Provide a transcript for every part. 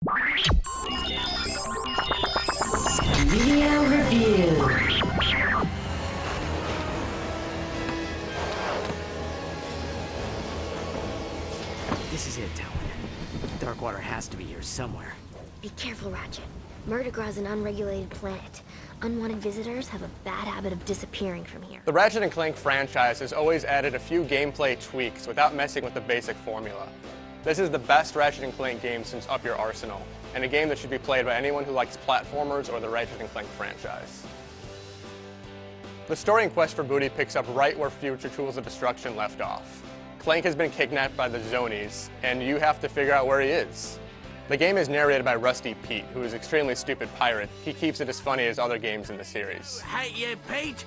Video review. This is it, Talon. Darkwater has to be here somewhere. Be careful, Ratchet. Murdergra is an unregulated planet. Unwanted visitors have a bad habit of disappearing from here. The Ratchet & Clank franchise has always added a few gameplay tweaks without messing with the basic formula. This is the best Ratchet & Clank game since Up Your Arsenal, and a game that should be played by anyone who likes platformers or the Ratchet & Clank franchise. The story in Quest for Booty picks up right where future Tools of Destruction left off. Clank has been kidnapped by the Zonies, and you have to figure out where he is. The game is narrated by Rusty Pete, who is an extremely stupid pirate. He keeps it as funny as other games in the series. Hate you, Pete.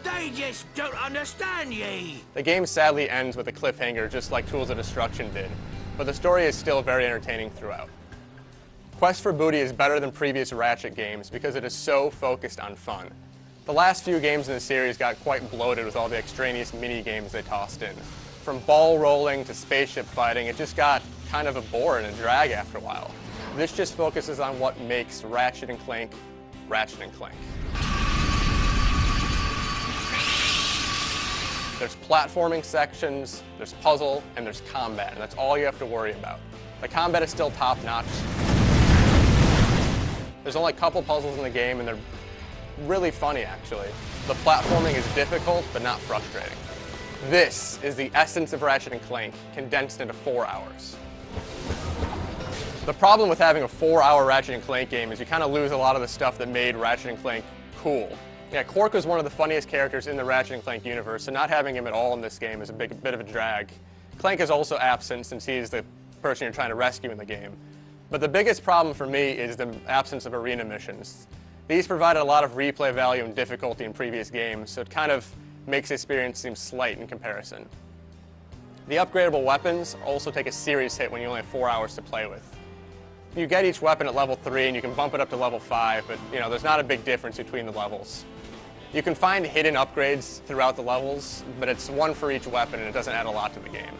They just don't understand ye. The game sadly ends with a cliffhanger just like Tools of Destruction did, but the story is still very entertaining throughout. Quest for Booty is better than previous Ratchet games because it is so focused on fun. The last few games in the series got quite bloated with all the extraneous mini-games they tossed in. From ball rolling to spaceship fighting, it just got kind of a bore and a drag after a while. This just focuses on what makes Ratchet & Clank, Ratchet & Clank. There's platforming sections, there's puzzle, and there's combat, and that's all you have to worry about. The combat is still top-notch. There's only a couple puzzles in the game, and they're really funny, actually. The platforming is difficult, but not frustrating. This is the essence of Ratchet & Clank, condensed into 4 hours. The problem with having a 4-hour Ratchet & Clank game is you kind of lose a lot of the stuff that made Ratchet & Clank cool. Yeah, Quark was one of the funniest characters in the Ratchet & Clank universe, so not having him at all in this game is a bit of a drag. Clank is also absent since he's the person you're trying to rescue in the game. But the biggest problem for me is the absence of arena missions. These provided a lot of replay value and difficulty in previous games, so it kind of makes the experience seem slight in comparison. The upgradable weapons also take a serious hit when you only have 4 hours to play with. You get each weapon at level 3 and you can bump it up to level 5, but there's not a big difference between the levels. You can find hidden upgrades throughout the levels, but it's one for each weapon and it doesn't add a lot to the game.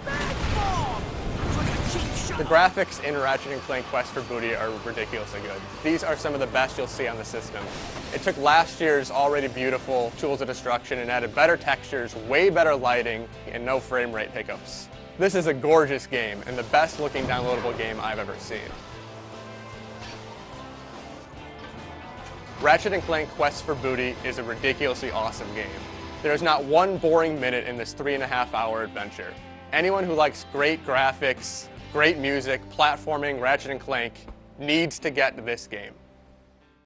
The graphics in Ratchet & Clank Quest for Booty are ridiculously good. These are some of the best you'll see on the system. It took last year's already beautiful Tools of Destruction and added better textures, way better lighting, and no frame rate hiccups. This is a gorgeous game and the best looking downloadable game I've ever seen. Ratchet & Clank Quest for Booty is a ridiculously awesome game. There is not one boring minute in this 3.5-hour adventure. Anyone who likes great graphics, great music, platforming, Ratchet & Clank needs to get to this game.